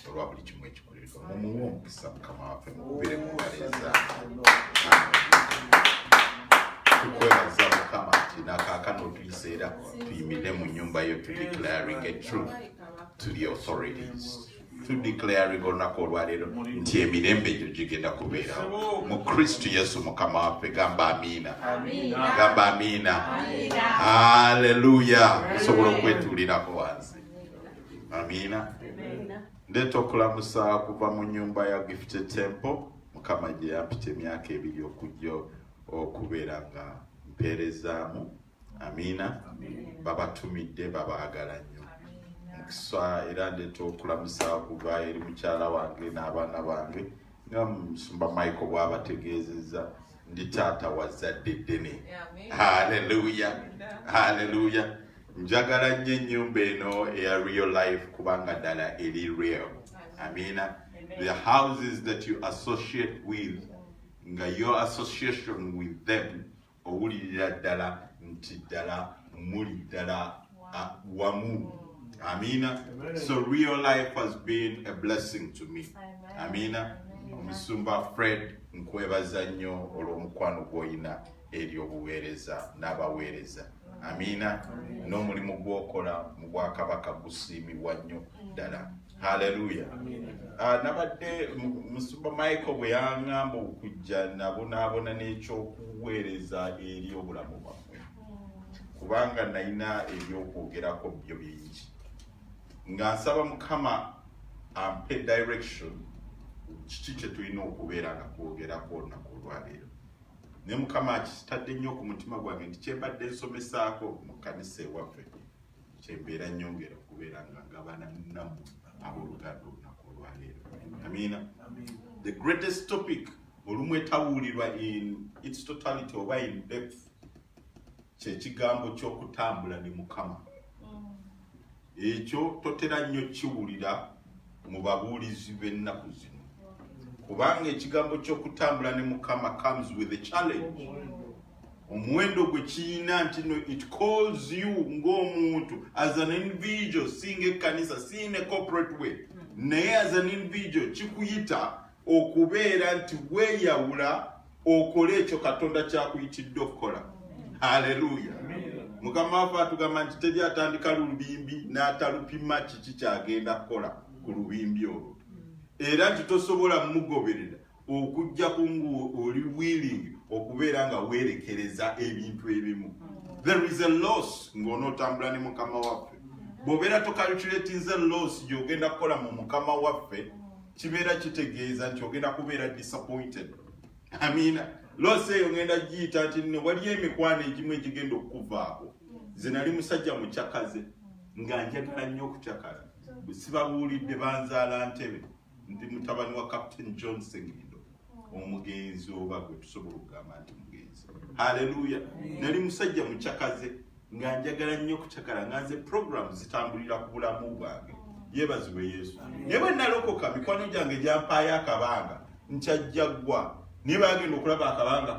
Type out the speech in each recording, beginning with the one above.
olwa buli kimu ekikoleddwa mumuwe omukisa mukama waffe mukubire mubaleza tukwebaza mukama nti nakaakano otuyiseera tuyimire mu nyumba yo to declaring a truth to the authorities, to declaring olunaku olwaleero nti emirembe egyo gigenda kubeerawo mu Kristo Yesu mukama waffe. Gamba amiina, gamba amiina, haleluya. Osobola okwetuulirako wansi. Amiina. Ndeeta okulamusa kuva mu nyumba ya Gifted Temple. Mukama gye yampita emyaka 2 okujja okubeera nga mpeerezaamu. Amiina. Babatumidde, babaagala nnyo. Mukisa era ndeeta okulamusa kuva eri mukyala wange n'abaana bange nga Musumba Michael bw'abategeezezza ndi taata wa zadde ddene. Haleluya, haleluya. Njagala nnyo ennyumba eno eya Real Life kubanga ddala eri real. Amiina. The houses that you associate with, nga your association with them, owulirira ddala nti ddala muli ddala wamu. Amina. So Real Life has been a blessing to me. Amina. Omusumba Fred nkwebaza nnyo olw'omukwano gw'olina eri obuweereza n'abaweereza. Amina. N'omulimu gw'okola mu Bwakabaka gusiimibwa nnyo ddala. Haleluya. Nabadde Musumba Michael bwe yaŋŋamba okujja nabonaabona n'ekyokuweereza eri obulamu bwammwe, kubanga nalina ebyokwogerako byo bingi, nga nsaba Mukama ampe direction kiki kye tulina okubeera nga kwogerako olunaku olwaleero. Ne Mukama akitadde nnyo ku mutima gwange nti kyembadde nsomesaako mu kkanisa ewaffe kyembeera nnyongera okubeera nga ngabana nammwe abooluganda olunaku olwaleero. Amiina. The greatest topic olumu etawulirwa in its totality oba in depth kyekigambo ky'okutambula ne Mukama. Ekyo totera nnyo kiwulira mu babuulizi b'ennaku zino, kubanga ekigambo ky'okutambula ne Mukama comes with a challenge. Omuwendo gwe kiyina nti no, it calls you ng'omuntu as an individual, singa ekkanisa, si in a corporate way, naye as an individual kikuyita okubeera nti weeyawula okole ekyo Katonda kyakuyitidde okukola. Haleluya. Mukama waffe atugamba nti teri atandika lubimbi n'atalupima kiki kyagenda kukola ku lubimbi olwo, era nti tosobola mugoberera okujja kungu oli willing okubeera nga weerekereza ebintu ebimu. There is a loss ng'onootambula ne Mukama waffe. Bw'obeera tokalculatinze loss gy'ogenda kukola mu Mukama waffe, kibeera kitegeeza nti ogenda kubeera disappointed. Amiina. Loss eyo ngenda giyita nti nno waliyo emikwano egimu egigenda okukuvaako. Nze nali musajja mukyakaze nga njagala nnyo okukyakala. Bwe sibabuulidde banzaala Ntebe, ndi mutabani wa Captain John Sengindo, omugenzi oba gwe tusobola okugamba nti mugenzi. Haleluya. Nali musajja mukyakaze nga njagala nnyo okukyakala, nga nze program zitambulira ku bulamu bwange. Yeebazibwe Yesu. Naye bwe nalokoka mikwano gyange gyampaayo akabanga nkyajja ggwa. Niba bagenda okulaba akabanga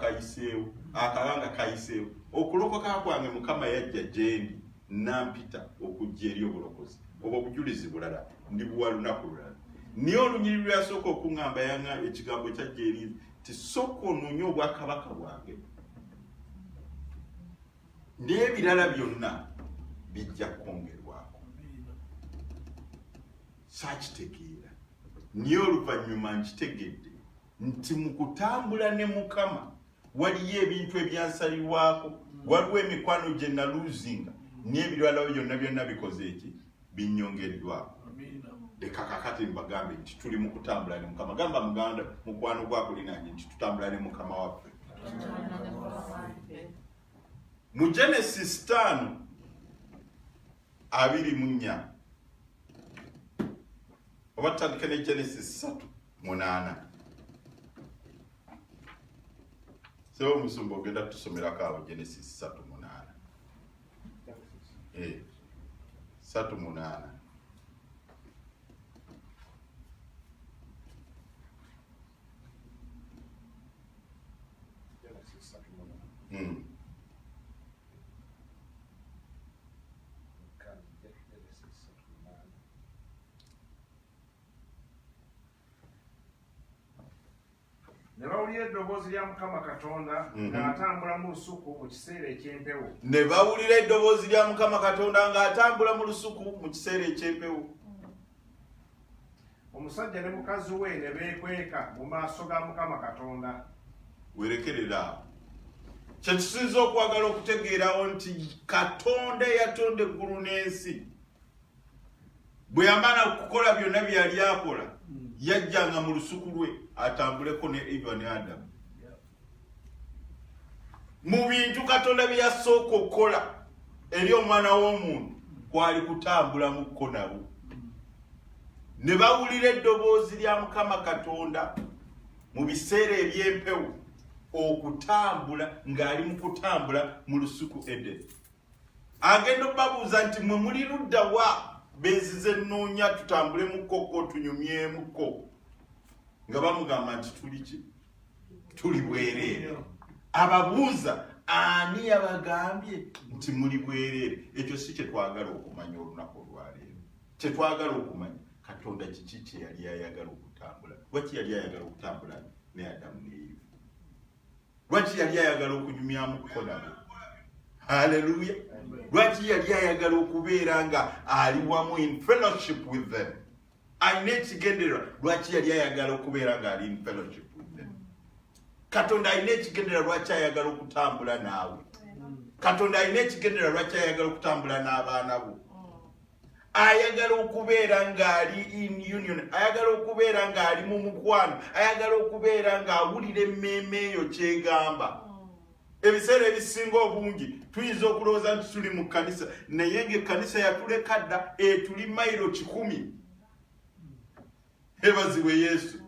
kayiseewo, okulokoka kwange Mukama yajja gyendi nampita okujja eri obulokozi oba obujulizi bulala ndibuwa lunaku lulala. Niye olunyiriri lwasooka okuŋŋamba yaŋŋamba ekigambo kyajja eri ti sooka onoonye obwakabaka bwange n'ebirala byonna bijja kwongerwako. Saakitegeera, niye oluvannyuma nkitegedde nti mu kutambula ne Mukama waliyo ebintu ebyansalirwako, waliwo emikwano gye naluzinga, n'ebirala byonna bikoze eki binnyongeddwako. Leka kakati mbagambe nti tuli mu kutambula ne Mukama. Gamba muganda mukwano gwakulinanye nti tutambula ne Mukama waffe. Mu Genesis 5:24 oba tutandike ne Genesis 3:8. Sebo Musumba ogenda tusomerako awo Genesis 3:8. 3:8. ne bawulira eddoboozi lya Mukama Katonda ng'atambula mu lusuku mu kiseera eky'empewo. Ne bawulira eddoboozi lya Mukama Katonda ng'atambula mu lusuku mu kiseera eky'empewo. Omusajja ne mukazi we ne beekweka mu maaso ga Mukama Katonda. Werekerera kye tusinza okwagala okutegeerawo nti Katonda yatonda eggulu n'ensi. Bwe yamala okukola byonna bye yali akola, yajjanga mu lusuku lwe atambuleko ne Eva ne Adamu. Mu bintu Katonda bye yasooka okukola eri omwana w'omuntu kwali kutambula mukko nabo. Ne bawulira eddoboozi lya Mukama Katonda mu biseera eby'empewo okutambula ng'ali mu kutambula mu lusuku Edeni. Agenda okubabuuza nti mwe muli ludda wa benzize nnoonya tutambule mukko tunyumyemukko? Nga bamugamba nti tuli ki? Tuli bwereere. Ababuuza ani yabagambye nti muli bwereere? Ekyo si kye twagala okumanya olunaku olwaleero. Kye twagala okumanya Katonda kiki kye yali ayagala okutambula. Lwaki yali ayagala okutambula ne Adamu ne Eva? Lwaki yali ayagala okunyumyamukko nabo? Hallelujah. Lwaki yali ayagala okubeera nga ali wamu in fellowship with them? Ayina ekigendera lwaki yali ayagala okubeera nga ali in fellowship with them. Katonda ayina ekigendera lwaki ayagala okutambula naawe. Katonda ayina ekigendera lwaki ayagala okutambula n'abaana bo. Ayagala okubeera ng'ali in union, ayagala okubeera ng'ali mu mukwano, ayagala okubeera ng'awulira emmeeme eyo kyegamba. Ebiseera ebisinga obungi tuyinza okulowooza nti tuli mu kkanisa naye ng'ekkanisa yatuleka dda etuli mayiro 100. Ebazibwe Yesu.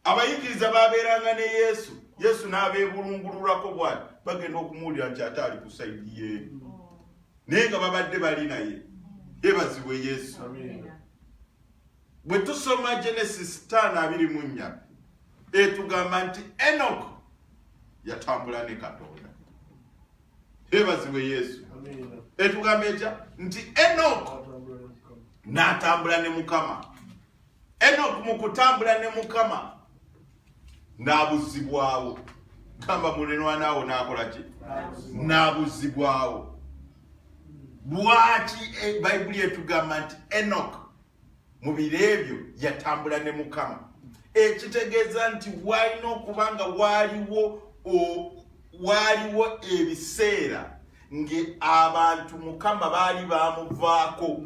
Abayigiriza babeeranga ne Yesu, Yesu n'abeebulungululako bw'ati bagenda okumuwulira nti ate ali ku sayidi ye, naye nga babadde bali naye. Ebazibwe Yesu. Bwe tusoma Genesis 5:24 etugamba nti Enoch yatambula ne Katonda. Ebazibwe Yesu. Etugamba etya nti Enoch n'atambula ne Mukama. Enoch mu kutambula ne Mukama n'abuzibwawo. Gamba mulenwa naawo n'akola ki? N'abuzibwawo. Lwaki Bayibuli etugamba nti Enoch mu biro ebyo yatambula ne Mukama? Ekitegeeza nti walina okuba nga waliwo ebiseera ng'abantu Mukama baali bamuvaako,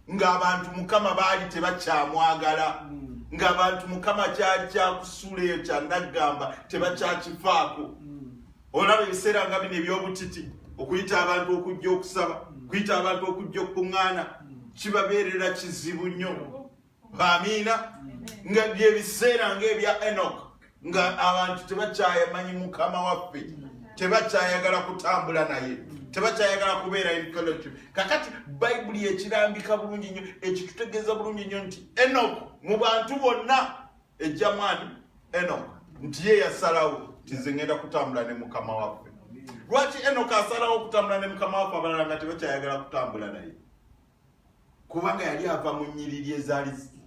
ng'abantu Mukama baali tebakyamwagala, ng'abantu Mukama kyali kyakusula eyo kyanaggamba tebakyakifaako. Olaba ebiseera nga bino eby'obutiti, okuyita abantu okujja okusaba, okuyita abantu okujja okuŋŋaana, kibabeerera kizibu nnyo. Amiina. Nga byebiseera ng'ebya Enoch nga abantu tebakyayamanyi Mukama waffe, tebakyayagala kutambula naye, tebakyayagala kubeera in fellowship. Kakati Bayibuli ekirambika bulungi nnyo, ekitutegeeza bulungi nnyo nti Enoch mu bantu bonna ejjamwani Enoch nti ye yasalawo nti nze ngenda kutambula ne Mukama waffe. Lwaki Enoch asalawo okutambula ne Mukama waffe abalala nga tebakyayagala kutambula naye? Kubanga yali ava mu nnyiriri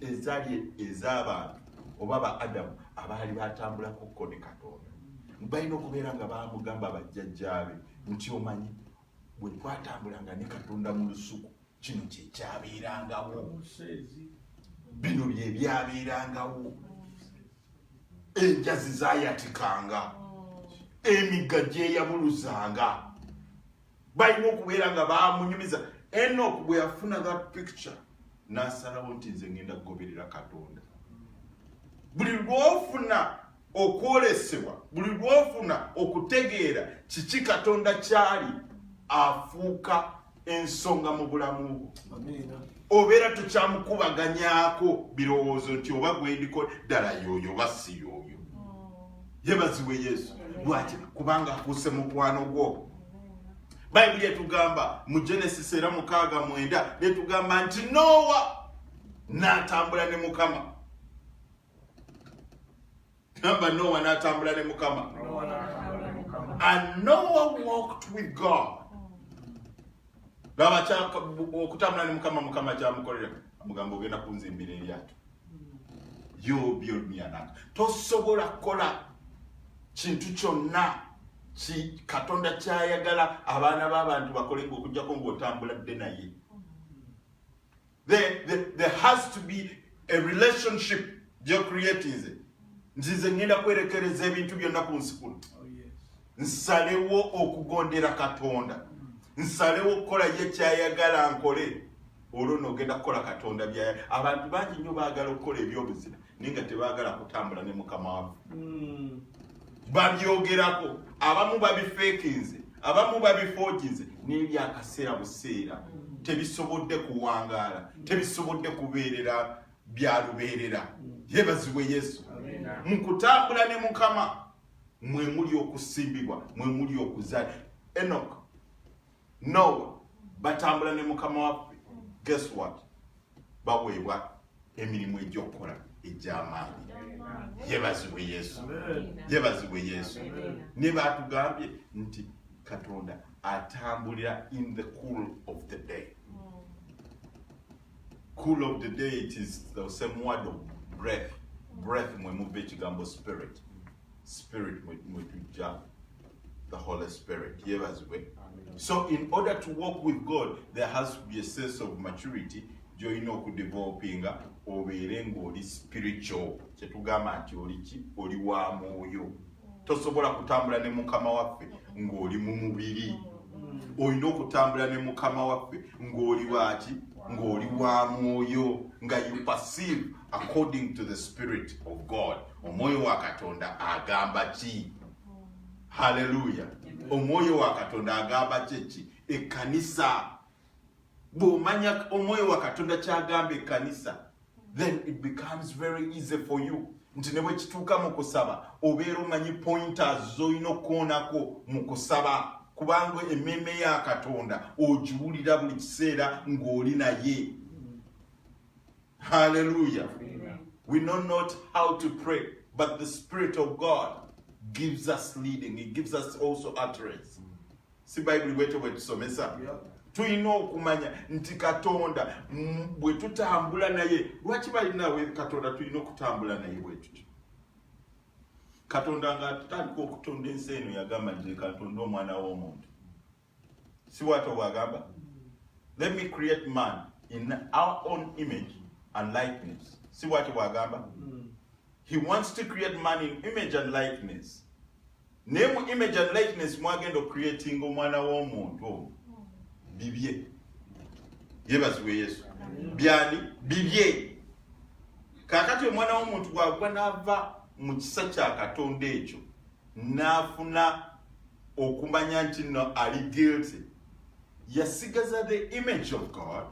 ezaali ez'abantu oba ba Adamu abaali batambulako ne Katonda. Balina okubeera nga bamugamba bajjajjaabe nti omanyi bwe twatambulanga ne Katonda mu lusuku kino kyekyabeerangawo, bino bye byabeerangawo, enjazi zaayatikanga, emigga gyeyabuluzanga. Balina okubeera nga bamunyumiza. Enoch bwe yafuna that picture n'asalawo nti nze ngenda kugoberera Katonda. Buli lw'ofuna okwolesebwa, buli lw'ofuna okutegeera kiki Katonda kyali, afuuka ensonga mu bulamu bwo. Obeera tukyamukubaganyaako birowoozo nti oba gwendiko ddala y'oyo oba si y'oyo. Yebaziwe Yesu. Lwaki? Kubanga akuuse mukwano gwo. Bayibuli etugamba mu Genesis 6:9 etugamba nti Nowa n'atambula ne Mukama. Gamba Nowa n'atambula ne Mukama. And Noah walked with God. Baba chaka okutambula ne Mukama, Mukama kyamukolera amugamba ogenda kunzimbira eryato. you'll be on me enough. Tosobola kola kintu kyonna ki Katonda kyayagala abaana b'abantu bakole ng'okujjako ng'otambuladde naye. There has to be a relationship you're creating. Nzize ngenda kwerekereza ebintu byonna ku nsi kuno. Nsalewo okugondera Katonda. Nsalewo okukola ye kyayagala nkole. Olwo n'ogenda kukola Katonda byaya. Abantu bangi nnyo baagala okukola ebyobuzima naye nga tebaagala kutambula ne Mukama waffe. Babyogerako, abamu babifeekinze, abamu babifoginze n'ebyakaseera buseera. Tebisobodde kuwangaala, tebisobodde kubeerera byalubeerera. Yeebazibwe Yesu. Mu kutambula ne Mukama mwe muli okusimbibwa, mwe muli okuzaala. Enoch, Noah batambula ne Mukama waffe. Guess what? Baweebwa emirimu egy'okukola egy'amaanyi. Yeebazibwe Yesu. Yeebazibwe Yesu. Ne batugambye nti Katonda atambulira in the cool of the day. Cool of the day, it is the same word of breath. Breath mwe muva ekigambo spirit. Spirit mwe tujja the Holy Spirit. Yeebazibwe. So in order to walk with God, there has to be a sense of maturity. Joyina okudevelopinga obeere ng'oli spiritual. Kyetugamba nti oli ki? Oli wa mwoyo. Tosobola kutambula ne Mukama waffe ng'oli mu mubiri. Olina okutambula ne Mukama waffe ng'oli waaki? Ng'oli wa mwoyo. Nga you perceive according to the Spirit of God. Omwoyo wa Katonda agamba ki? Hallelujah. Omwoyo wa Katonda agamba ki? Ekkanisa. Bw'omanya omwoyo wa Katonda kyagamba ekkanisa, then it becomes very easy for you. Nti ne bwe kituuka mu kusaba obeera omanyi pointers z'olina okukoonako mu kusaba, kubanga emmeeme ya Katonda ogiwulira buli kiseera ng'oli naye. Hallelujah. We know not how to pray, but the Spirit of God gives us leading. He gives us also utterance. Si Bible bwetyo bwe tusomesa. Tulina okumanya nti Katonda bwe tutambula naye. Lwaki balinawe Katonda tulina okutambula naye bwe tutyo? Katonda ng'atandika okutonda ensi eno yagamba nti Katonda omwana w'omuntu. Si bw'atyo bw'agamba? Let me create man in our own image and likeness. Si bw'atyo bw'agamba? He wants to create man in image and likeness. Naye mu image and likeness mwagenda creating omwana w'omuntu. Bibye. Yeebazibwe Yesu. Byani? Bibye. Kakati omwana w'omuntu bw'agwa n'ava mu kisa kya Katonda ekyo n'afuna okumanya nti no ali guilty, yasigaza the image of God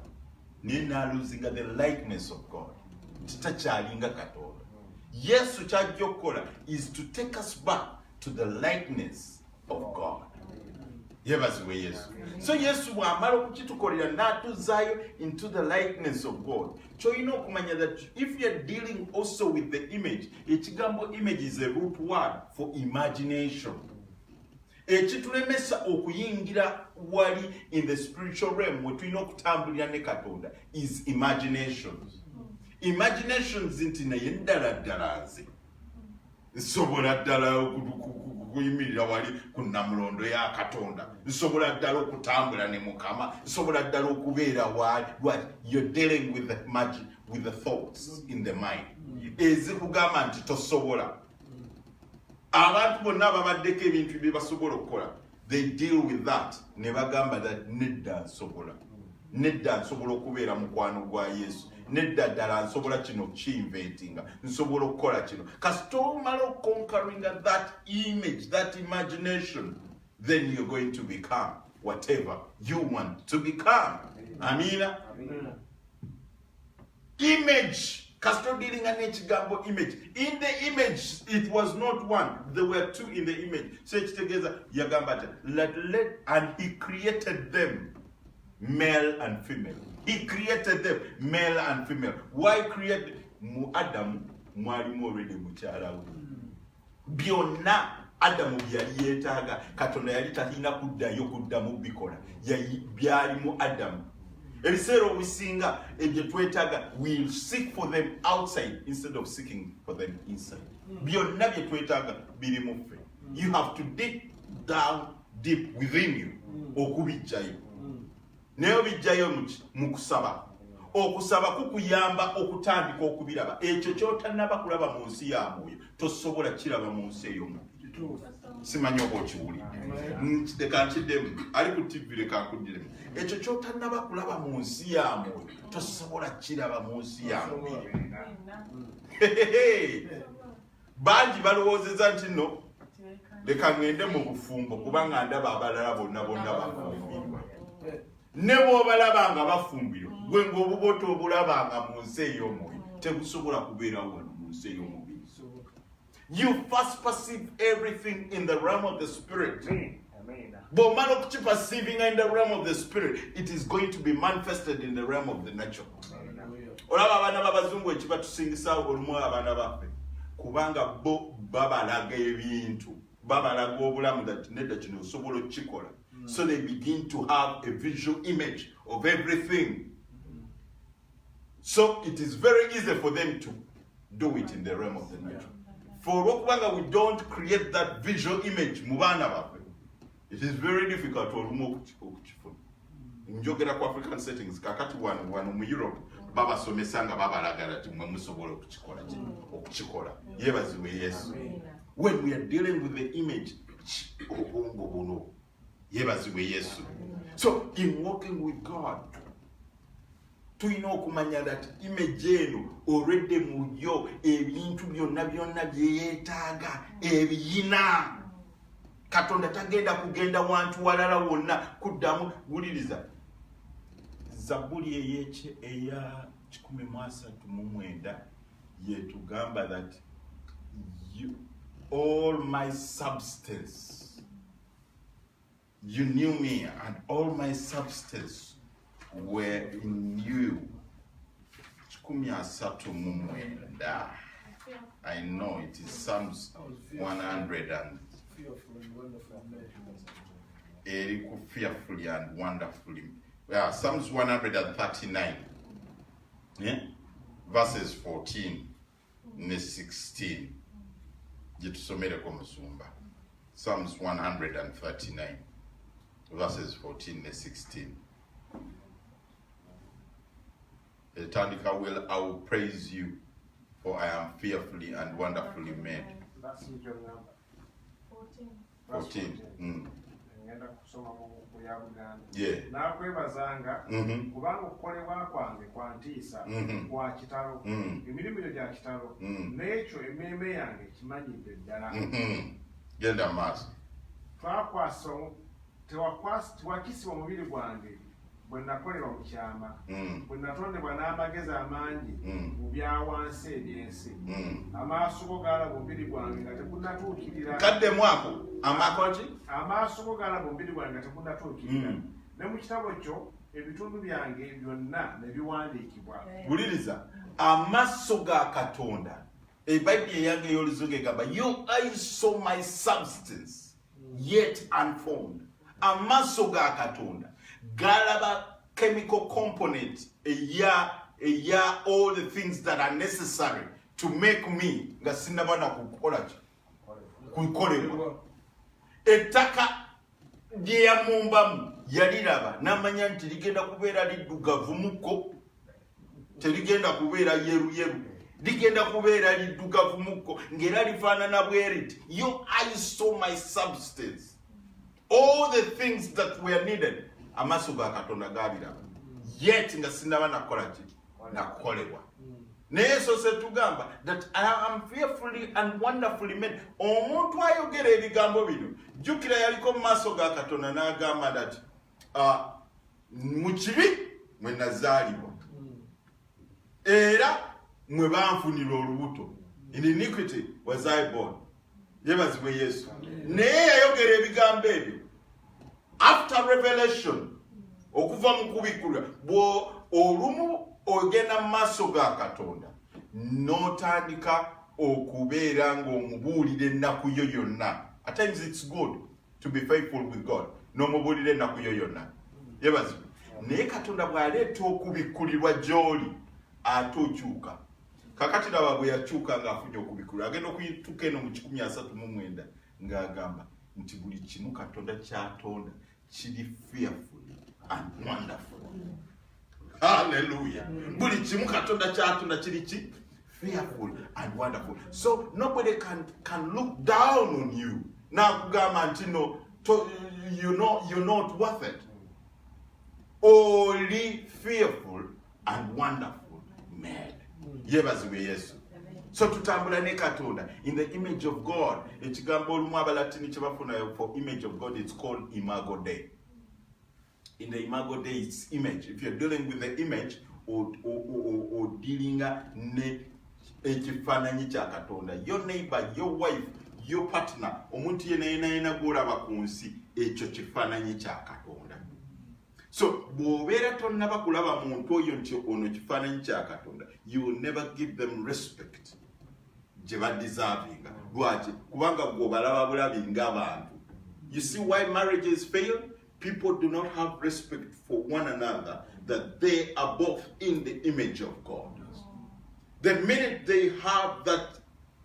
naye n'aluzinga the likeness of God. Takyalinga Katonda. Yesu ky'ajja okukola is to take us back to the likeness of God. Yeebazibwe Yesu. So Yesu bw'amala okukitukolera n'atuzaayo into the likeness of God. Ky'olina okumanya that if you are dealing also with the image, ekigambo image is a root word for imagination. Ekitulemesa okuyingira wali in the spiritual realm we tulina okutambulira ne Katonda is imaginations. Imaginations nti naye ddala ddala nze nsobola ddala okuyimirira wali ku Namulondo ya Katonda, nsobola ddala okutambula ne Mukama, nsobola ddala okubeera wali. You're dealing with the magic, with the thoughts in the mind ezikugamba nti tosobola. Abantu bonna ababaddeko ebintu bye basobola okukola, they deal with that ne bagamba that nedda nsobola, nedda nsobola okubeera mukwano gwa Yesu, nedda ddala nsobola kino kiyinventinga, nsobola okukola kino. Kasita omala conquering that image, that imagination, then you're going to become whatever you want to become. Amina. Image. Kasito dealing an ekigambo image. In the image, it was not one. There were two in the image. So it's together. Yagambata. And he created them, male and female. He created them, male and female. Why create mu Adam? Mwalimu already muchala. Byonna Adamu byali yeetaaga, Katonda yali talina kuddayo kuddamu bikola. Byali mu Adamu. ebiseera obisinga ebyo twetaaga we'll seek for them outside instead of seeking for them inside. Byonna bye twetaaga biri mu ffe. You have to dig down deep within you okubijjayo. Naye obijjayo mu kusaba. Okusaba kukuyamba okutandika okubiraba. Ekyo ky'otannaba kulaba mu nsi ya mwoyo tosobola kiraba mu nsi ey'omubiri. Simanyi oba okiwulidde. Leka nkiddemu ali ku TV leka nkuddemu. Ekyo ky'otannaba kulaba mu nsi ya mwoyo tosobola kiraba mu nsi ya mubiri. Bangi balowoozeza nti no leka ngende mu bufumbo kubanga ndaba abalala bonna bafumbirwa. Ne bw'obalaba nga bafumbirwa gwe ng'obuboto obulabanga mu nsi ey'omwoyo tebusobola kubeerawo wano mu nsi ey'omubiri. You first perceive everything in the realm of the spirit. But man of perceiving in the realm of the spirit, it is going to be manifested in the realm of the natural. Olaba abaana b'abazungu ekibatusingisawo olumu abaana baffe kubanga bo babalaga ebintu babalaga obulamu that nedda kino osobola okukikola. So they begin to have a visual image of everything. So it is very easy for them to do it in the realm of the natural. For okubanga we don't create that visual image mu baana baffe, it is very difficult olumu okukifuna. Njogera ku African settings kakati wano mu Europe babasomesa nga babalagala ti mwe musobola okukikola. Yeebazibwe Yesu. When we are dealing with the image obwongo buno yeebazibwe Yesu. So in walking with God tulina okumanya that image eno already mu yo ebintu byonna byeyeetaaga ebiyina. Katonda tagenda kugenda wantu walala wonna kuddamu wuliriza. Zabuli eya 139 yetugamba that all my substance, you knew me and all my substance were in you. 139. I know it is Psalms 100 and fearfully and wonderfully. Yeah, Psalms 139, yeah? Verses 14 and 16. Psalms 139, verses 14 and 16. I will praise you, for I am fearfully and wonderfully made. 14. Yeah. Nakwebazanga kubanga okukolebwa kwange kwantiisa kwa kitalo emirimu gya kitalo n'ekyo emmeeme yange kimanyidde ddala. Genda maaso. Tewakisibwa omubiri gwange bwe nakolebwa mu kyama bwe natondebwa n'amagezi amangi mu bya wansi eby'ensi. Amaaso go gaalaba omubiri gwange nga tegunnatuukirira. Kaddemu ako amakoki? Amaaso go gaalaba omubiri gwange nga tegunnatuukirira. Ne mu kitabo kyo ebitundu byange byonna ne biwandiikibwa. Buliriza, amaaso ga Katonda. Ebayibuli eyange ey'Oluzungu egamba, your eyes saw my substance yet unformed. Amaaso ga Katonda galaba chemical component eya all the things that are necessary to make me nga sinaba na kukola kukolebwa. Ettaka lye yamumbamu yaliraba n'amanya nti ligenda kubeera liddugavu mukko, teligenda kubeera yeruyeru, ligenda kubeera liddugavu mukko ng'era lifaanana bwe riti. Your eyes saw my substance, all the things that were needed. Amaaso ga Katonda gabiraba yet nga sinaba nakola ki nakolebwa. Naye so se tugamba that I am fearfully and wonderfully made. Omuntu ayogera ebigambo bino jjukira yaliko mu maaso ga Katonda n'agamba that mu kibi mwe nazaalibwa era mwe banfunira olubuto. In iniquity was I born. Yeebazibwe Yesu. Naye yayogera ebigambo ebyo after revelation, okuva mu kubikulwa, olumu ogenda mu maaso ga Katonda n'otandika okubeera ng'omubuulira ennaku yo yonna. At times it's good to be faithful with God. N'omubuulira ennaku yo yonna. Yeebazibwe. naye Katonda bw'aleeta okubikkulirwa gy'oli ate okyuka. Kakati laba bwe yakyuka ng'afunye okubikkulirwa agenda okuyituka eno mu 139 ng'agamba nti buli kimu Katonda ky'atonda kiri fearful and wonderful. Hallelujah. Buli kimu Katonda ky'atonda kiri ki? Fearful and wonderful. So nobody can look down on you. Nakugamba nti no, you're not worth it. Only fearful and wonderful made. Yebaziwe Yesu. So tutambula ne Katonda in the image of God. Ekigambo olumu abalatini kyebafuna for image of God, it's called imago Dei. In the imago Dei, it's image. If you're dealing with the image or dealing ne ekifaananyi kya Katonda, your neighbor, your wife, your partner, omuntu yenayena gw'olaba ku nsi, ekyo kifaananyi kya Katonda. So bw'obeera tonnaba kulaba muntu oyo nti ono kifaananyi kya Katonda, you will never give them respect gye badeservinga. Lwaki? Kubanga gw'obalaba bulabi ng'abantu. You see why marriages fail? People do not have respect for one another, that they are both in the image of God. The minute they have that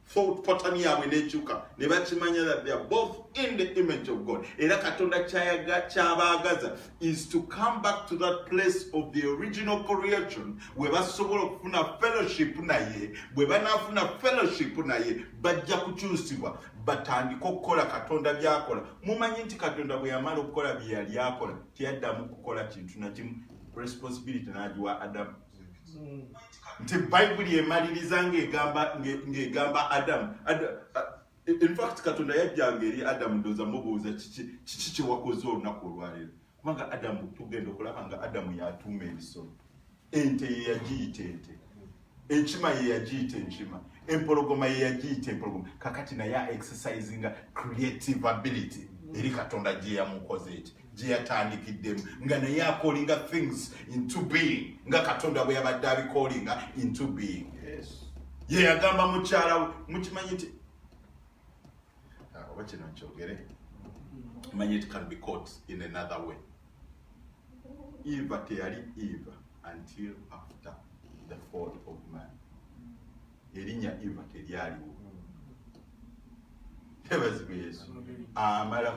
thought pattern yawe nekyuka, ne bakimanya that they are both in the image of God. Era Katonda ky'abaagaza is to come back to that place of the original creation where basobola okufuna fellowship naye. Bwe banaafuna fellowship naye bajja kukyusibwa batandika okukola Katonda by'akola. Mumanyi nti Katonda bwe yamala okukola bye yali akola teyaddamu kukola kintu na kimu. Responsibility n'agiwa Adamu. Nti Bible emaliriza ng'egamba Adamu. In fact Katonda yajjanga eri Adamu ndoza mubuuza kiki kye wakoze olunaku olwaleero. Kubanga Adamu tugenda okulaba nga Adamu yatuuma ebisolo. Ente ye yagiyita ente. Enkima ye yagiyita enkima. Empologoma ye yagiyita empologoma. Kakati naye exercising creative ability eri Katonda gye yamukoze eki. Gye yatandikiddemu nga naye akolinga things into being nga Katonda bwe yabadde abikolinga into being. Yes. Ye yagamba mukyala mukimanyi nti oba kino nkyogere manyi it can be caught in another way. Eva teyali Eva until after the fall of man. Erinnya Eva teryaliwo. Tebazibwe Yesu amala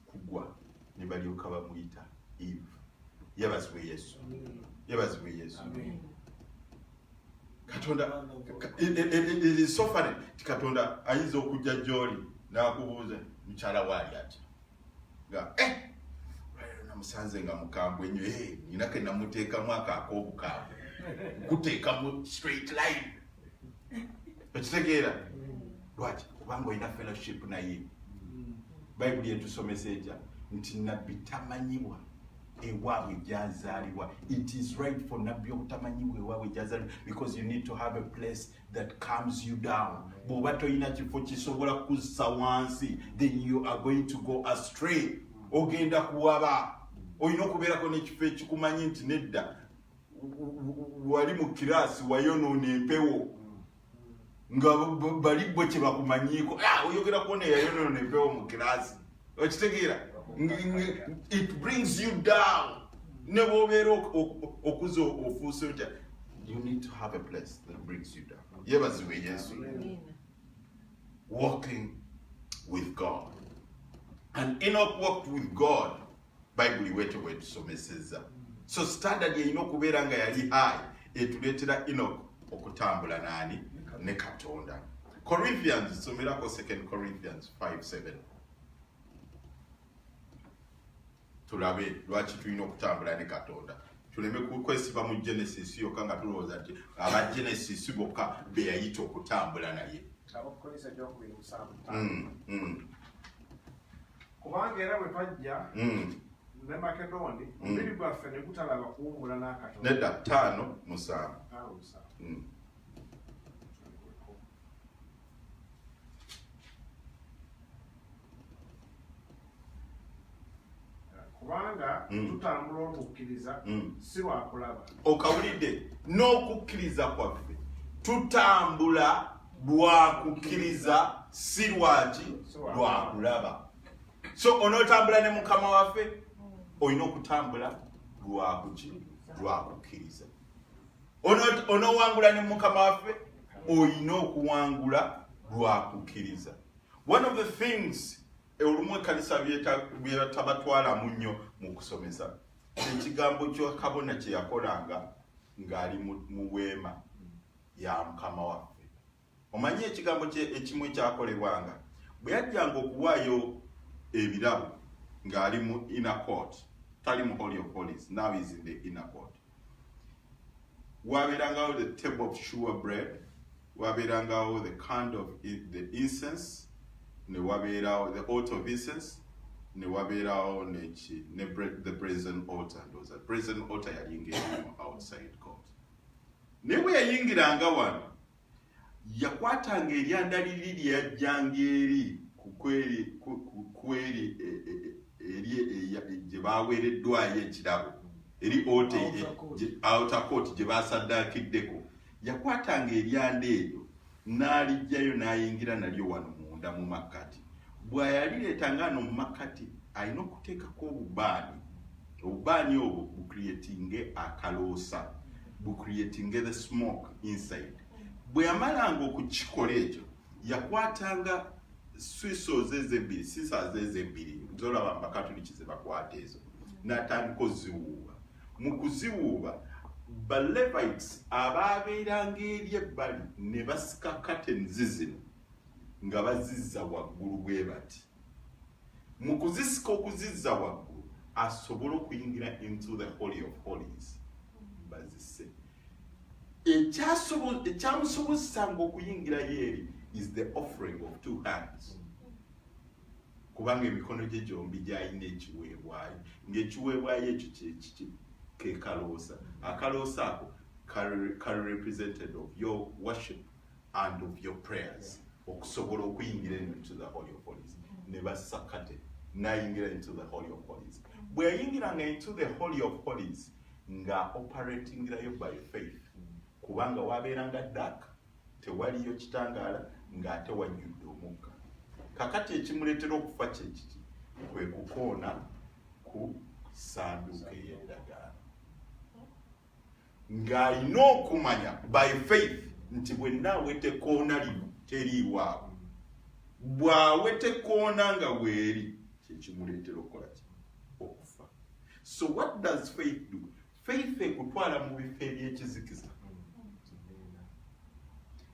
kugwa ne balyoka bamuyita Eve. Yebazibwe Yesu. Yebazibwe Yesu. Katonda, it is so funny. Katonda ayinza okujja gy'oli n'akubuuza mukyala waali ati nga namusanze nga mukambwe nnyo nina ke namuteekamu ak'obukambwe kuteekamu straight line. Ekitegeera lwaki? Kubanga olina fellowship naye. Bayibuli etusomesa etya nti nabbi tamanyibwa ewaabwe gy'azaalibwa. It is right for nabbi obutamanyibwa ewaabwe gy'azaalibwa because you need to have a place that calms you down. Bw'oba toyina kifo kisobola kussa wansi, then you are going to go astray. Ogenda kuwaba. Olina okubeerako n'ekifo ekikumanyi nti nedda wali mu kiraasi wayonoona empewo nga bali bwe kye bakumanyiiko oyogera kuona yayonoona empewo mu kiraasi. Okitegeera? It brings you down. Ne bw'obeera okuza ofuuse otya, you need to have a place that brings you down. Yebazibwe Yesu. Walking with God. And Enoch walked with God. Bible wetu tusomeseza. So standard yeyina okubeera nga yali high etuleetera Enoch okutambula nani? Ne Katonda. Corinthians, somerako 2 Corinthians 5:7. Tulabe lwaki tulina okutambula ne Katonda. Tuleme kwesiba mu Genesis yokka nga tulowooza nti aba Genesis bokka be yayita okutambula naye. Kubanga era bwe twajja ne Makedoni omubiri gwaffe ne gutalaba kuwummula n'Akatonda. Nedda 5:7. Kubanga tutambula okukkiriza si lwa kulaba. Okawulidde n'okukkiriza kwaffe tutambula lwa kukkiriza si lwaki lwa kulaba. So onootambula ne Mukama waffe olina okutambula lwakukkiriza. Onowangula ne Mukama waffe, oyina okuwangula lwakukkiriza. One of the things olumu ekkanisa byetabatwala nnyo mu kusomesa, ekigambo ky'akabona kye yakolanga ng'ali mu weema ya Mukama waffe. Omanyi ekigambo ekimu ekyakolebwanga bwe yajjanga okuwaayo ebirabo ng'ali mu inner court, tali mu Holy of Holies, now he's in the inner court. Wabeerangawo the table of sure bread, wabeerangawo the candle of the incense, ne wabeerawo the altar of incense, ne wabeerawo the brazen altar. Those are brazen altar yayingiriramu outside court. Ne bwe yayingiranga wano, yakwatanga eryanda liri lyajjanga eri kweri gye baaweereddwayo ekirabo eri outer court gye basaddaakiddeko. Yakwatanga eryanda eryo n'alijjayo n'ayingira nalyo wano munda mu makkati. Bw'ayalireetanga wano mu makkati alina okuteekako obubaani. Obubaani obwo bucreatinge akaloosa, bucreatinge the smoke inside. Bwe yamalanga okukikola ekyo, yakwatanga scissors ez'ebbiri zolaba Abakatoliki ze bakwata ezo, n'atandika oziwuuba. Mu kuziwuuba, Balevites abaabeeranga eri ebbali ne basika curtains zino nga bazizza waggulu bwe bati. Mu kuzisika okuzizza waggulu, asobole okuyingira into the Holy of Holies bazisse. Ekyamusobozesanga okuyingirayo eri is the offering of two hands. Kubanga emikono gye gyombi gyalina ekiweebwayo, ng'ekiweebwayo ekyo ke kaloosa. Akaloosa ako kali represented of your worship and of your prayers. Okusobola okuyingira into the Holy of Holies. Ne basakate n'ayingira into the Holy of Holies. Bwe yayingiranga into the Holy of Holies nga operatingirayo by faith. Kubanga wabeeranga dark, tewaliyo kitangaala, ng'ate wajjudde omukka. Kakati ekimuleetera okufa kye kiki? Kwe kukoona ku ssanduuko ey'endagaano. Ng'alina okumanya by faith nti bwe naawete koona lino teriiwaawo. Bw'awete koona nga weeri, kye kimuleetera okukola ki? Okufa. So what does faith do? Faith ekutwala mu bifo eby'ekizikiza.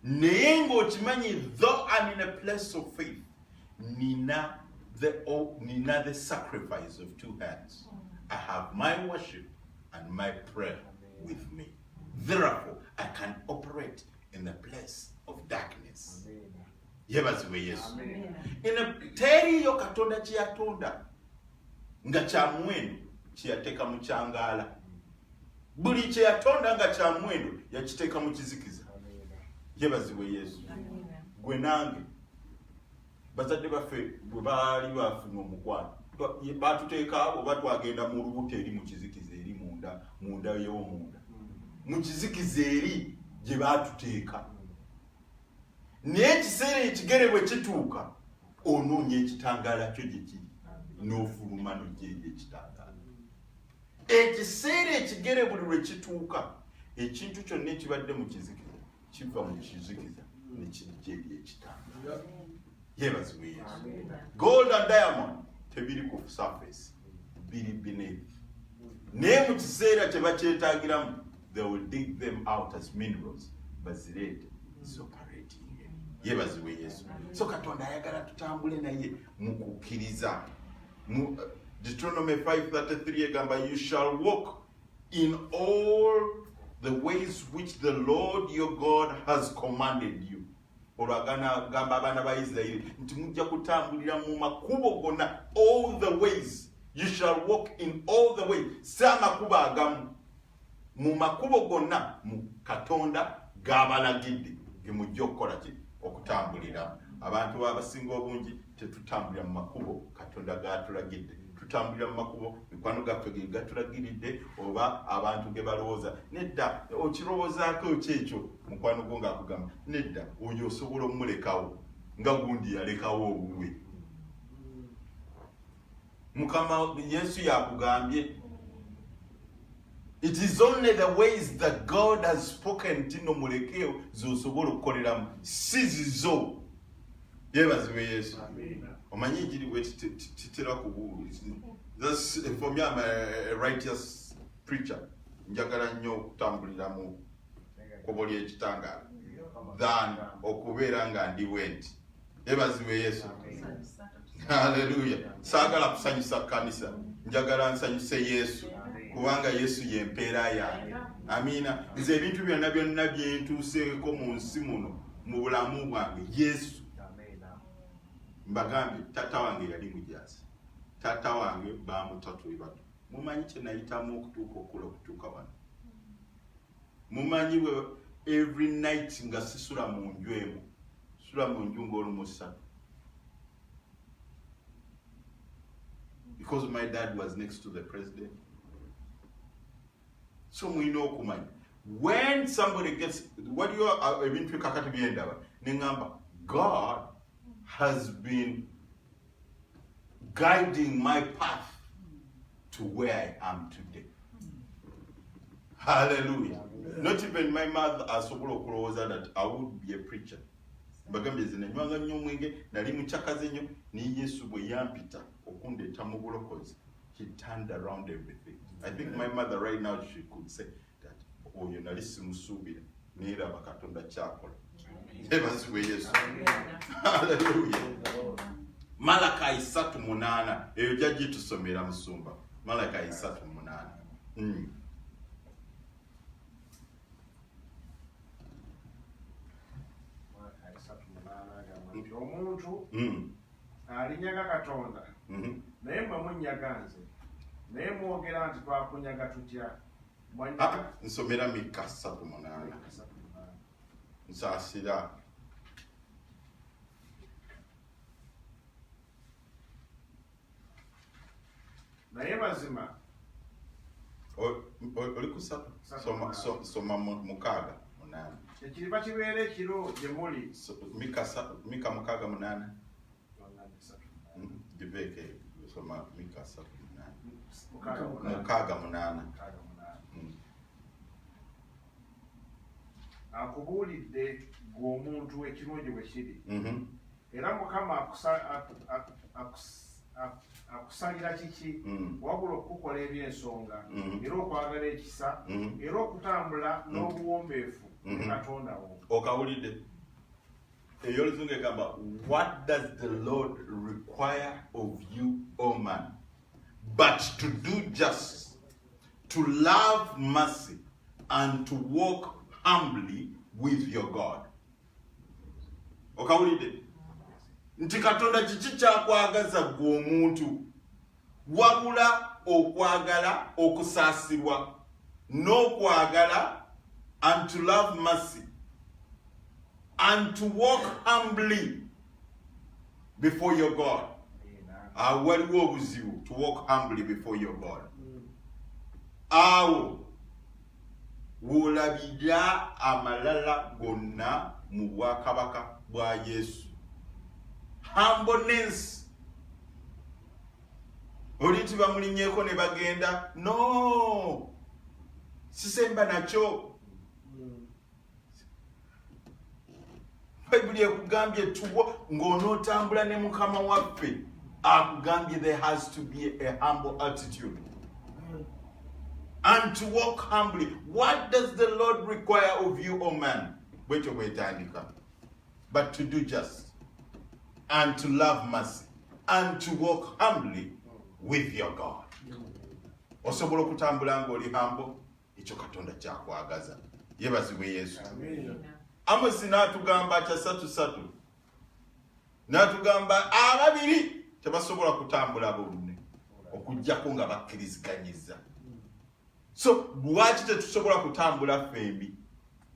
Naye ng'okimanyi, though I'm in a place of faith, nina the sacrifice of two hands. I have my worship and my prayer with me. Therefore, I can operate in a place of darkness. Yebazibwe Yesu. Teriyo Katonda kye yatonda nga kya muwendo kye yateeka mu kyangaala. Buli kye yatonda nga kya muwendo yakiteeka mu kizikiza. Yebazibwe Yesu. Gwe nange bazadde baffe bwe baali bafuna omukwano batuteeka abo batwagenda mu lubuto eri mu kizikiza eri munda y'omunda. Mu kizikiza eri gye batuteeka. Naye ekiseera ekigere bwe kituuka, onoonya ekitangaala kyo gye kiri n'ofuluma n'ojja eri ekitangaala. Ekiseera ekigere buli lwe kituuka, ekintu kyonna ekibadde mu kizikiza kiva mu kizikiza ne kijja eri ekitangaala. Yebazibwe Yesu. Gold and diamond tebiri ku surface, biri beneath. Naye mu kiseera kye bakyetaagiramu, they will dig them out as minerals, bazireete zoperating. Yebazibwe Yesu. So Katonda ayagala tutambule naye mu kukkiriza. Deuteronomy 5:33 egamba, you shall walk in all the ways which the Lord your God has commanded you. Olwagana gamba abaana ba Isirayiri nti mujja kutambulira mu makubo gonna, all the ways. You shall walk in all the ways. Sa makubo agamu. Mu makubo gonna mu Katonda g'abalagidde ge mujja okukola ki? Okutambulira. Abantu abasinga obungi tetutambulira mu makubo Katonda g'atulagidde. Tutambulira mu makubo mikwano gaffe ge gatulagiridde oba abantu ge balowooza. Nedda okirowoozaako kyekyo mukwano gwo ng'akugamba nedda oyo osobola omulekawo nga gundi yalekawo obulwe. Mukama Yesu yakugambye It is only the ways that God has spoken tino mulekeo zosobola okukoleramu sizizo. Yebaziwe Yesu. Omanyi giri bwe titera kubu. For me, I'm a righteous preacher. Njagala nnyo okutambulira mu koboli ekitangala than okubeera nga ndi wenti. Yebaziwe Yesu. Hallelujah. Saagala kusanyusa kanisa. Njagala nsanyuse Yesu. Kubanga Yesu yempeera yange. Amina. Nze ebintu byonna byonna byentuuseeko mu nsi muno mu bulamu bwange Yesu. Mbagambye tata wange yali mujazi. Tata wange bamutatu bato. Mumanyi kye nayitamu okutuuka okula okutuuka wano. Mumanyi every night nga sisula mu nju emu. Sula mu nju ng'olumusatu. Because my dad was next to the president. So we know kumanya. When somebody gets, what you are eventually kakati bienda nengamba, God has been guiding my path to where I am today. Hallelujah. Not even my mother asobola okulowooza that I would be a preacher. Bagambye zine nywanga nnyo mwenge nali mukyakaze nnyo ni Yesu bwe yampita okundeeta mu bulokozi. He turned around everything. I think my mother right now she could say that oyo nali simusuubira neeraba Katonda kyakola. Yebaziwe Yesu. Hallelujah. Malachi 3:8 eyo jjajja tusomera musumba. Malachi 3:8. Omuntu alinyaga Katonda naye mwe munyaga nze naye mwogera nti twakunyaga tutya. Nsomera Mika 3:8. Nsaasira naye mazima oli kusatu soma 6:8. Ekiriba kibeera ekiro gye muli. Mika 6:8. Giveke soma Mika 6:8. Akubuulidde gwe omuntu ekirungi bwe kiri. Era Mukama akusalira kiki wabula okukola eby'ensonga era okwagala ekisa era okutambula n'obuwombeefu ne Katonda wo. Okawulidde ey'oluzungu egamba, what does the Lord require of you, O man, but to do justice, to love mercy, and to walk humbly with your God. Okawulidde nti Katonda kiki kyakwagaza gwe omuntu wabula okwagala okusaasirwa n'okwagala and to love mercy and to walk humbly before your God. Waliwo obuzibu to walk humbly before your God. Awo w'olabira amalala gonna mu bwakabaka bwa Yesu. Humbleness. Oliti bamulinnyeko ne bagenda, no, sisemba nakyo. Bayibuli ekugambye tuwo ng'onootambula ne Mukama waffe akugambye there has to be a humble attitude. And to walk humbly. What does the Lord require of you, O man? Bwekyo bwetandika. But to do just, and to love mercy, and to walk humbly with your God. Osobola okutambula ng'oli humble, ekyo Katonda kyakwagaza. Yebaziwe Yesu. Amosi n'atugamba kya 3:3. N'atugamba ababiri tebasobola kutambula bonna okuggyako nga bakkiriziganyiza. So lwaki tetusobola kutambula fembi?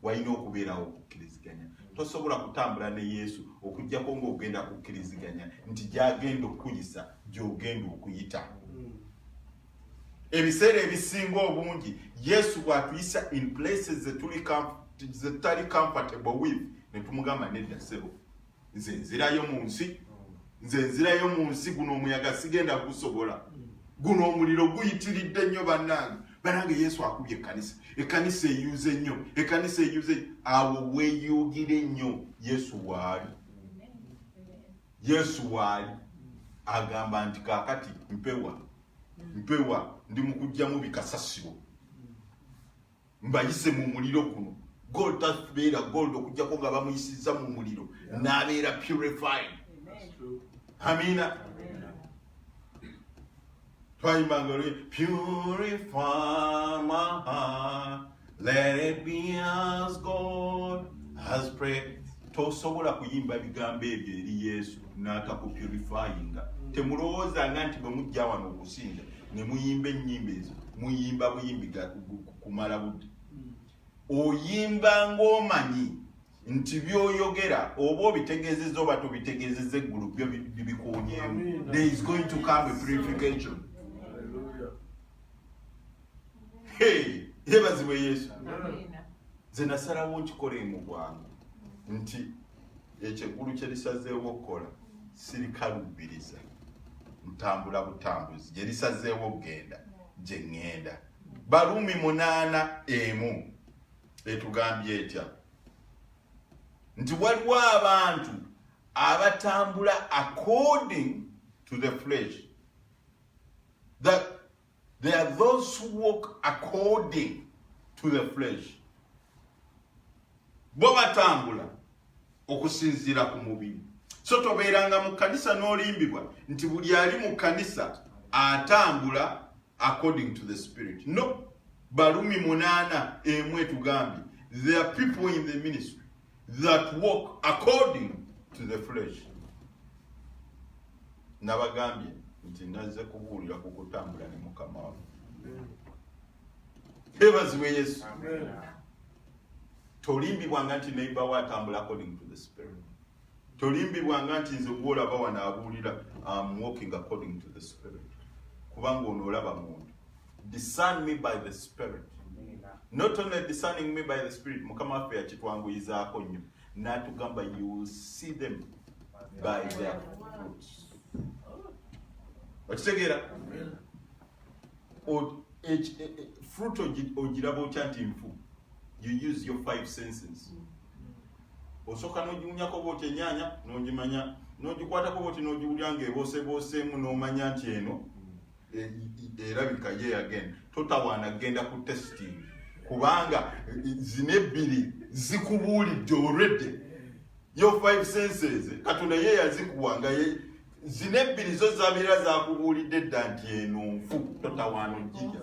Walina okubeerawo okukkiriziganya. Tosobola kutambula ne Yesu okuggyako ng'ogenda kukkiriziganya nti gy'agenda okuyisa gy'ogenda okuyita. Ebiseera ebisinga obungi Yesu bw'atuyisa in places zetali comfortable with ne tumugamba nedda ssebo. Nze nzirayo mu nsi guno omuyaga sigenda gusobola. Guno omuliro guyitiridde nnyo bannange. banange Yesu akubye ekkanisa eyuze nnyo ekkanisa eyuze awo weeyugire nnyo Yesu waali agamba nti kaakati mpewa ndi mu kujjamu bikasasiro mbayise mu muliro kuno gold tabeera gold okujjako nga bamuyisiza mu muliro n'abeera purified. Amina. Purify my heart, let it be as God has prayed. Tosobola kuyimba bigambo ebyo eri Yesu n'atakupurifyinga. Temulowooza nga nti bwe mujja wano okusinza ne muyimba ennyimba ezo muyimba buyimbi kumala budde. Oyimba ng'omanyi nti byoyogera oba obitegeezezza oba tobitegeezezza eggulu byo bibikuonyeemu. There is going to come a purification. Hey, yebazibwe Yesu. Nze nasalawo nkikole mu bwangu nti ekyegulu kye lisazeewo okukola sirikalubiriza ntambula butambuzi gye lisazeewo okugenda gye ŋŋenda. Baluumi 8:1 etugambye etya nti waliwo abantu abatambula according to the flesh, that there are those who walk according to the flesh. Bo batambula okusinziira ku mubiri. So tobeeranga mu kanisa n'olimbibwa nti buli ali mu kanisa atambula according to the spirit. No. Baluumi 8:1 etugambye there are people in the ministry that walk according to the flesh. Nabagambye nti nazze kubuulira ku kutambula ne Mukama waffe. Ebazibwe Yesu. Tolimbibwanga nti neighbor we atambula according to the spirit. Tolimbibwanga nti nze gwolaba wano abuulira I'm walking according to the spirit. Kubanga onoolaba muntu. Discern me by the spirit. Not only discerning me by the spirit, Mukama waffe yakitwanguyizaako nnyo. N'atugamba you will see them by their fruits. Okitegeera? Fruit ogiraba otya nti nfu. You use your 5 senses. Osooka n'ogiwunyako bw'oti ennyaanya n'ogimanya, n'ogikwatako bw'oti n'ogiwulya ng'eboosebooseemu n'omanya nti eno erabika ye again. Totawaana genda ku testing. Kubanga zino ebbiri zikubuulidde already. Your 5 senses Katonda ye yazikuwanga zino ebbiri zo zabeera zakubuulidde dda nti eno nfu totawaana ogirya.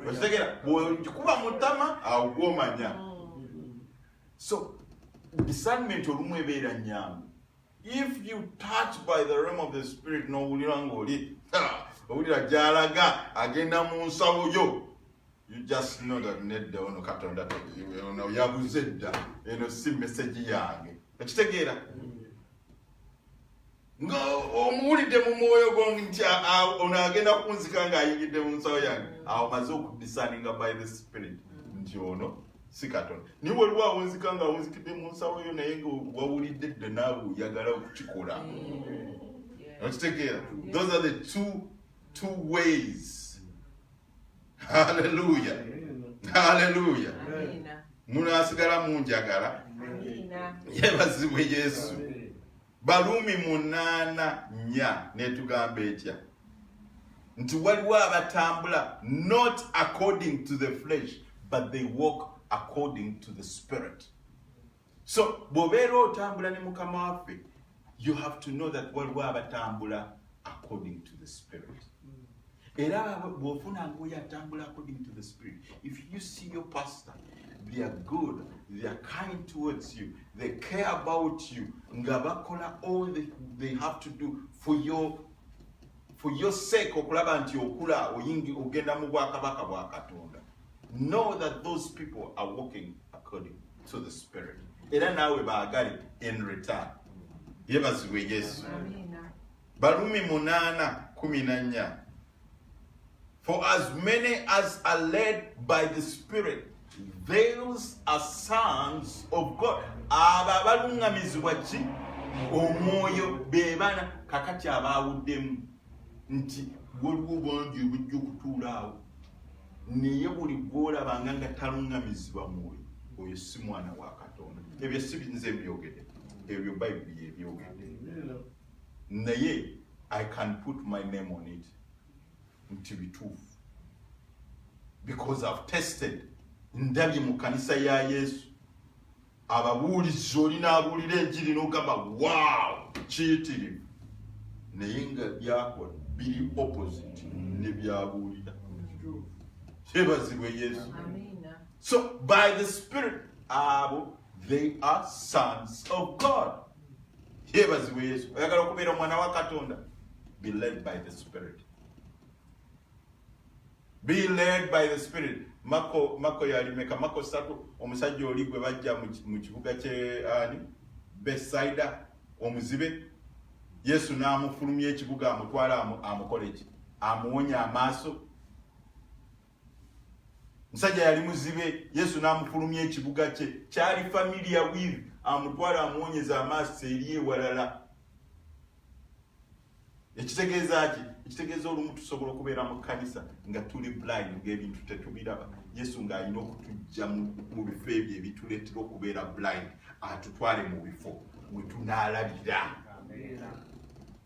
Okitegeera bw'ogikuba mu ttama awo gw'omanya. So discernment olumu ebeera nnyangu. If you touch by the realm of the spirit n'owulira ng'oli owulira gy'alaga agenda mu nsawo yo, you just know that nedda ono Katonda ono yabuze dda eno si message yange. Okitegeera? Nga omuwulidde mu mwoyo gwo nti ono agenda kunzika ng'ayingidde mu nsawo yange, awo maze okudiscerninga by the spirit nti ono si Katonda. Niwe waliwo awunzika ng'awunzikidde mu nsawo yo naye ng'owawulidde dda naawe oyagala okukikola. Okitegeera? Those are the two ways. Hallelujah. Hallelujah. Munaasigala munjagala. Yebazibwe Yesu. Baluumi 8:4 netugamba etya nti waliwo abatambula not according to the flesh but they walk according to the spirit. So bw'obeera otambula ne Mukama waffe, you have to know that waliwo abatambula according to the spirit. Era bw'ofuna ng'oyo atambula according to the spirit, if you see your pastor, they are good, they are kind towards you, they care about you, nga bakola all they have to do for your sake, okulaba nti okula oyingi ogenda mu bwakabaka bwa Katonda. Know that those people are walking according to the spirit. Era naawe baagale in return. Yebazibwe Yesu. Baluumi 8:14. For as many as are led by the Spirit, those are sons of God. Aba balungamizibwa ki? Omwoyo beebana kakati abaawuddemu nti waliwo bangi obujja okutuula awo naye buli gw'olabanga nga talungamizibwa mwoyo oyo si mwana wa Katonda. Ebyo si nze mbyogedde, ebyo Bayibuli yebyogedde. Naye I can put my name on it nti bituufu because I've tested. Ndabye mu kanisa ya Yesu ababuulizi olina abuulira enjiri n'ogamba wow kiyitirivu, naye nga byakola biri opposite ne byabuulira. Yebazibwe Yesu. So by the Spirit abo they are sons of God. Yebazibwe Yesu. Oyagala okubeera omwana wa Katonda, be led by the Spirit. Be led by the Spirit. Mako yalimeka Mako 3 omusajja oli gwe bajja mu kibuga kye Bethsaida omuzibe, Yesu n'amufulumya ekibuga amutwala amukole ki, amuwonya amaaso. Musajja yali muzibe, Yesu n'amufulumya ekibuga kye, kyali familiar with, amutwala amuwonyeza amaaso eri ewalala. Ekitegeeza ki? Ekitegeeza olumu tusobola okubeera mu kanisa nga tuli blind ng'ebintu tetubiraba. Yesu ng'alina okutujja mu bifo ebyo ebituleetera okubeera blind, atutwale mu bifo mwe tunaalabira.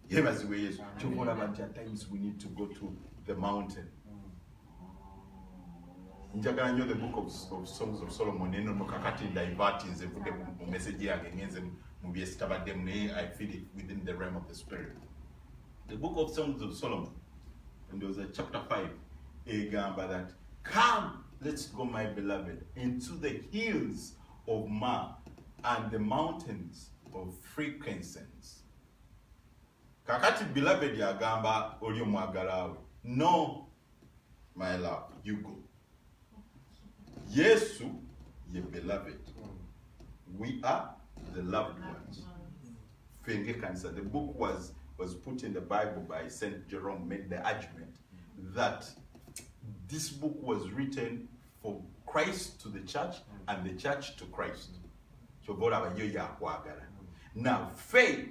Yebazibwe Yesu. Kyova olaba nti at times we need to go to the mountain. Njagala nnyo the book of Songs of Solomon, eno mukakati divert nze nvudde mu message yange ngenze mu byesitabaddemu, naye I feel it within the realm of the Spirit. The book of Songs of Solomon, and there was a chapter 5, egamba that, come, let's go, my beloved, into the hills of Mar and the mountains of frankincense. Kakati beloved yagamba oli omwagalawe. No, my love, you go. Yesu, ye beloved. We are the loved ones. Fenge Kanisa. The book was put in the Bible by St. Jerome, made the argument that this book was written for Christ to the church and the church to Christ. Now, faith,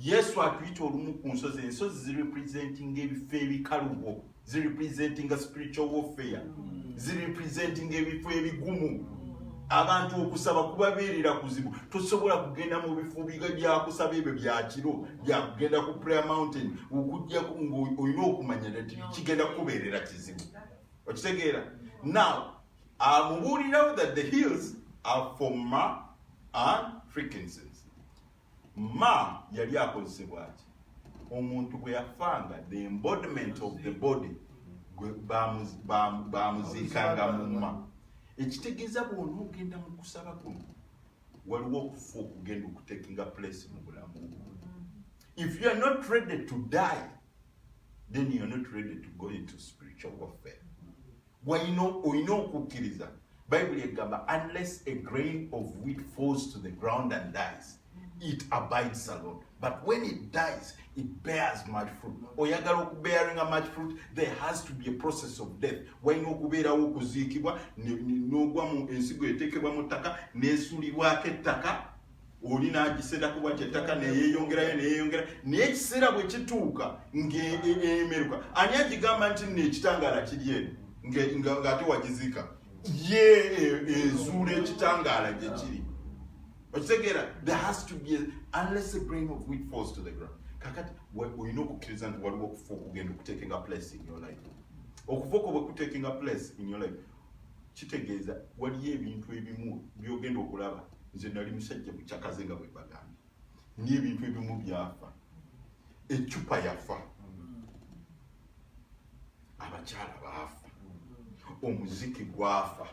Yesu atuyita olumu ku nsozi, ensozi zirepresenting ebifo ebikalubo, zirepresenting a spiritual warfare, zirepresenting ebifo ebigumu. Abantu okusaba kubabeerera kuzibu. Tosobola kugenda mu bifo bya kusaba ebyo bya kiro, bya kugenda ku prayer mountain, okujja olina okumanya nti kigenda kubeerera kizibu. Okitegeera? Now, amubuulirawo that the hills are for myrrh and frankincense. Myrrh yali akozesebwa ki? Omuntu bwe yafanga, the embodiment of the body baamuziikanga mu myrrh. Ekitegeeza bw'ona ogenda mu kusaba kuno waliwo okufa okugenda okutakinga place mu bulamu. If you are not ready to die, then you are not ready to go into spiritual warfare. Olina okukkiriza. Bible egamba unless a grain of wheat falls to the ground and dies, it abides alone. But when it dies, it bears much fruit. Oyagala okubearing much fruit, there has to be a process of death. Walina okubeerawo okuziikibwa, n'ogwa mu ensigo eteekebwa mu ttaka, n'esuulibwako ettaka, oli n'agiseerako bw'atyo ettaka neyeeyongerayo, naye ekiseera bwe kituuka ng'emeruka. Ani agigamba nti nno ekitangaala kiri eno ng'ate wagiziika? Ye ezuula ekitangaala gye kiri. There has to be, unless a grain of wheat falls to the ground. Kakati, olina okukkiriza nti waliwo okufa okugenda okutekinga place in your life. Okufa okwo taking a place in your life, kitegeeza waliyo ebintu ebimu byogenda okulaba. Nze nali musajja bukyakaze nga bwe bagambye. N'ebintu ebimu byafa. Eccupa yafa. Abakyala baafa. Omuziki gwafa.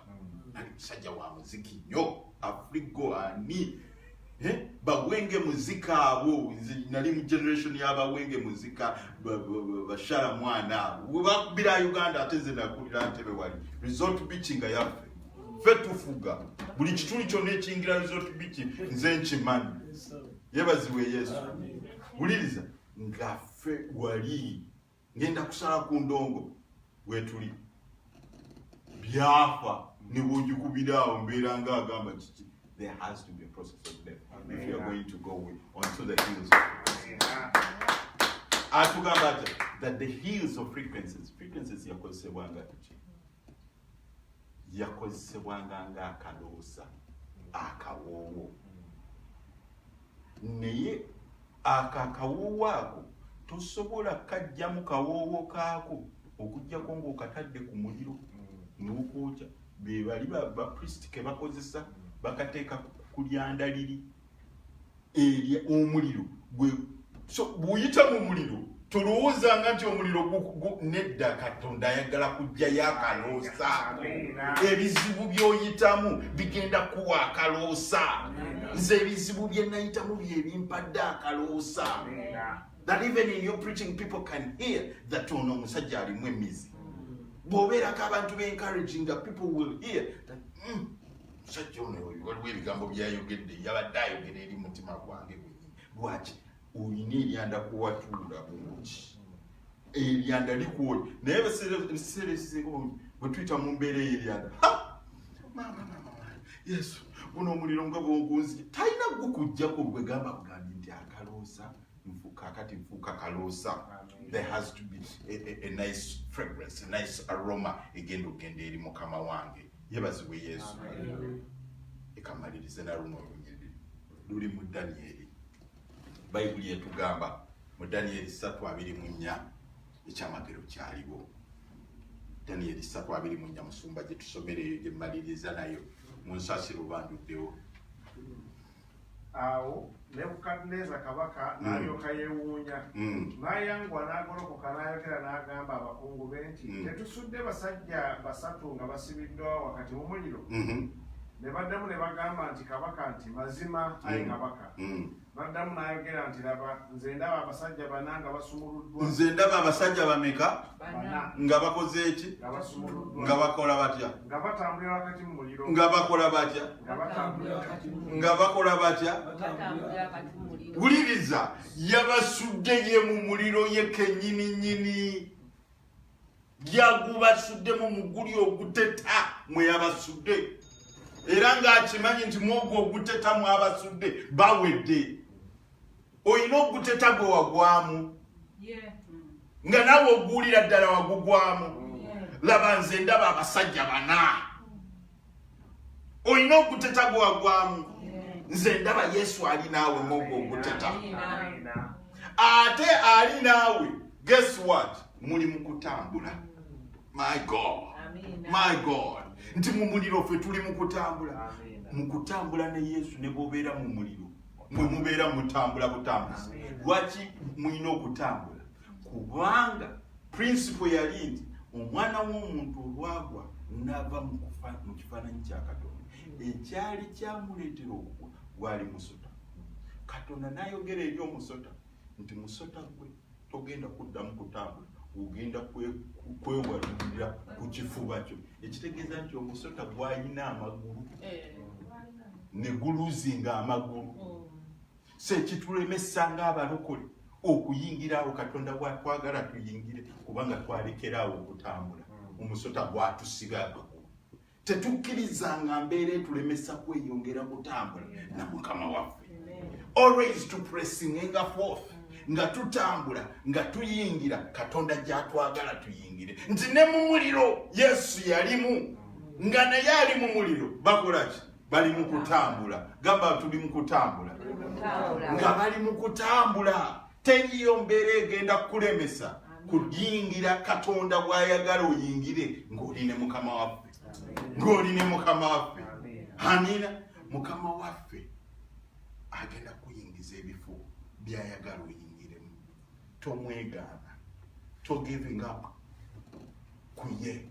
Nali musajja wa muziki nnyo. Afrigo ani bawenge muzika abo, nali mu generation y'abawenge muzika bashara mwana bakubira Uganda ate nze nakulira Ntebe wali resort beach nga yaffe ffe tufuga buli kituli kyonna ekingira resort beach nze nkimanyi. Yebaziwe Yesu. Buliriza nga ffe wali ngenda kusala ku ndongo wetuli byafa. There has to be a process of death if you are going to go onto the hills. That the hills of frequencies yakozesebwanga yakozesebwanga ng'akaloosa akawoowo naye akawoowo ako tosobola kajjamu kawoowo kaako okujjako ng'okatadde ku muliro n'okwokya. Be bali bapriest ke bakozesa bakateeka ku lyanda liri erya omuliro bw'oyita mu muliro tolowoozanga nti omuliro nedda Katonda ayagala kujjayo akaloosa. Ebizibu by'oyitamu bigenda kuwa akaloosa. Nze ebizibu bye nayitamu bye bimpadde akaloosa. That even in your preaching people can hear that ono omusajja alimu emizi. Bw'obeerako abantu be-encouraging that people will hear that omusajja ono waliwo ebigambo byayogedde yabadde ayogera eri mutima gwange gwennyini. Lwaki? Olina eryanda kuwatuula bungi. Eryanda likuwoye. Naye ebiseera ebisinga bwe tuyita mu mbeera ey'eryanda. Yesu, guno omuliro nga bw'ogunzije. Talina gukujjako bwe gamba bugambye nti akaloosa. Kakati nfuuka kaloosa. There has to be a nice fragrance, a nice aroma egenda okugenda eri Mukama wange. Yebazibwe Yesu. Ekamalirize na luno olunyiriri luli mu Danyeri. Bayibuli etugamba mu Danyeri 3:24 ekyamagero kyaliwo. Danyeri 3:24 musumba gye tusomereyo gye mmaliriza nayo munsasiro banduddewo. Awo Nebukadneza kabaka n'alyoka yeewuunya. N'ayangwa n'agolokoka n'ayogera n'agamba abakungu be nti tetusudde basajja basatu nga basibiddwa wakati mu muliro. Ne baddamu ne bagamba nti kabaka nti mazima ayi kabaka. Baddamu n'ayogera nti laba nze ndaba abasajja bana nga basumuluddwa. Nze ndaba abasajja bameka nga bakoze eki? Nga bakola batya? Nga batambulira wakati mu muliro. Nga bakola batya? Nga bakola batya? Wuliriza, yabasudde ye mu muliro ye kennyini nnyini. Yagubasudde mu muguli oguteta mwe yabasudde. Era ng'akimanyi nti mwogwo oguteta mwabasudde bawedde. Oyina oguteta gwe wagwamu. Nga nawe oguwulira ddala wagugwamu. Laba nze ndaba abasajja bana. Oyina oguteta gwe wagwamu. Nze ndaba Yesu ali naawe mwogwo oguteta. Ate ali naawe, guess what? Muli mu kutambula. My God. My God. Nti mu muliro ffe tuli mu kutambula. Mu kutambula ne Yesu ne bw'obeera mu muliro. Mwe mubeera mutambula butambuzi. Lwaki mulina okutambula? Kubanga principle yali nti omwana w'omuntu olwagwa n'ava mu kifaananyi kya Katonda. Ekyali kyamuleetera okugwa gwali musota. Katonda n'ayogera eri omusota nti musota gwe togenda kuddamu kutambula. Ugenda kwewalulira ku kifuba kyo. Ekitegeeza nti omusota gwalina amagulu ne guluzinga amagulu. Sekitulemesa ng'abalokole okuyingira awo Katonda bw'atwagala tuyingire kubanga twalekeraawo okutambula. Omusota gwatusiga amagulu. Tetukkirizanga mbeera etulemesa kweyongera kutambula na Mukama waffe. Always to pressing forth. Nga tutambula, nga tuyingira Katonda gy'atwagala tuyingire. Nti ne mu muliro Yesu yalimu. Nga naye ali mu muliro bakola ki? Bali mu kutambula. Gamba tuli mu kutambula. Nga bali mu kutambula. Teriyo mbeera egenda kulemesa kuyingira Katonda bw'ayagala oyingire ng'oli ne Mukama waffe. Ng'oli ne Mukama waffe. Amina. Mukama waffe agenda kuyingiza ebifo by'ayagala oyingire. Tomwegaana. To giving up. Kuye.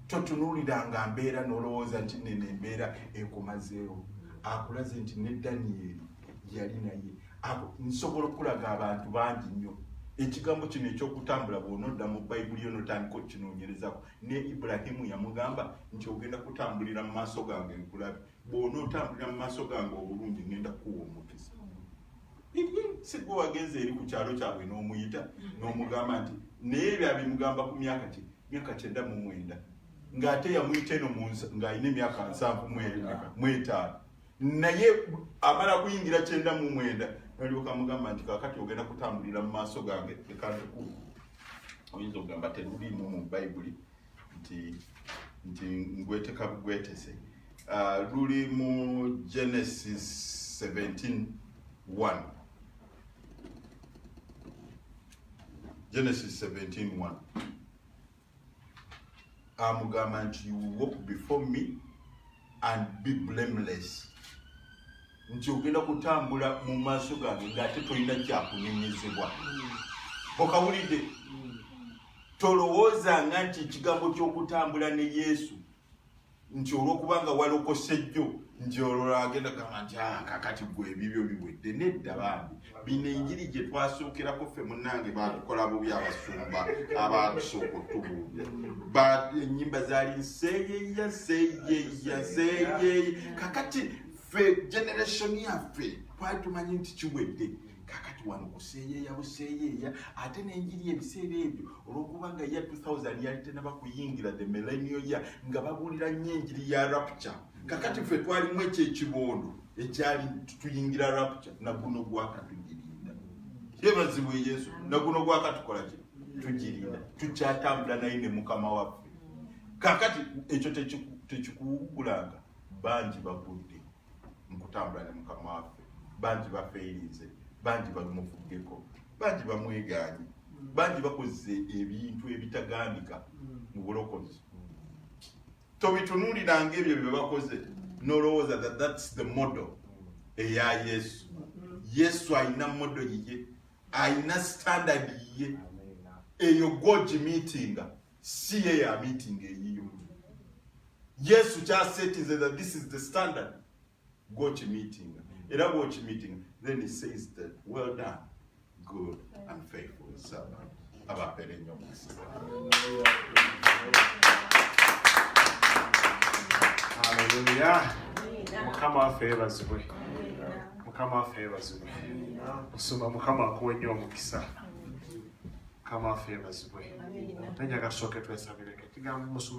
Totunuliranga mbeera n'olowooza nti nene embeera ekomazeewo. Akulaze nti ne Danyeri yali naye. Nsobola okulaga abantu bangi nnyo. Ekigambo kino eky'okutambula bw'onodda mu Bayibuli onotandika okinoonyerezako. Ne Ibulahimu yamugamba nti ogenda kutambulira mu maaso gange nkulabe. Bw'onootambulira mu maaso gange obulungi ngenda kuwa omukisa. Si gwe wagenze eri ku kyalo kyabwe n'omuyita n'omugamba nti naye ebyo abimugamba ku myaka ki? Myaka 99. Ng'ate yamuyita eno ng'alina emyaka 75. Naye amala kuyingira 99 n'alyoka amugamba nti kaakati ogenda kutambulira mu maaso gange ekantukulu. Oyinza okugamba teruliimu mu Bayibuli nti nti ngweteka bugwetese. Luli mu Genesis 17:1. Genesis 17:1. Amugamba nti you will walk before me and be blameless. Nti ogenda kutambula mu maaso gange ng'ate tolina kyakunenyezebwa. Okawulidde? Tolowoozanga nti ekigambo ky'okutambula ne Yesu nti olw'okubanga walokose jjo nti olwo agenda kugamba nti kakati gwe ebibyo biwedde. Nedda bambi, bino enjiri gye twasookerako ffe munnange batukola bubi abasumba abatusooka otubuulira. Ennyimba zaali nseeyeeya nseeyeeya nseeyeeya. Kakati ffe generation yaffe twali tumanyi nti kiwedde. Kakati wano kuseeyeeya buseeyeeya ate n'enjiri ebiseera ebyo olw'okubanga ya 2000 yali tenaba kuyingira the millennial year nga babuulira nnyo enjiri ya rapture. Kakati ffe twalimu ekyekibondo ekyali tuyingira rapture na guno gwakatugirinda. Yeebazibwe Yesu, na guno gwakatukola ki? Tugirinda. Tukyatambula naye ne Mukama waffe. Kakati ekyo tekikuwugulanga. Bangi bagudde mu kutambula ne Mukama waffe. Bangi bafeerinze. Bangi bamuvuddeko. Bangi bamwegaanye. Bangi bakoze ebintu ebitagambika mu bulokozi. Tobitunuuliranga ebyo bye bakoze n'olowooza that's the model eya Yesu. Yesu alina model yiye, alina standard yiye. Eyo goji meetinga si ye ya meeting eyiyo. Yesu kyasetinze that this is the standard. Goji meeting. Era goji meeting. Then he says that, well done, good and faithful servant. Abapere nnyo mwasi. Hallelujah. Mukama waffe yeebazibwe. Mukama waffe yeebazibwe. Musuma Mukama akuwe nnyo omukisa. Mukama waffe yeebazibwe. Tenjaga tusooke twesabireko. Kigambo musuma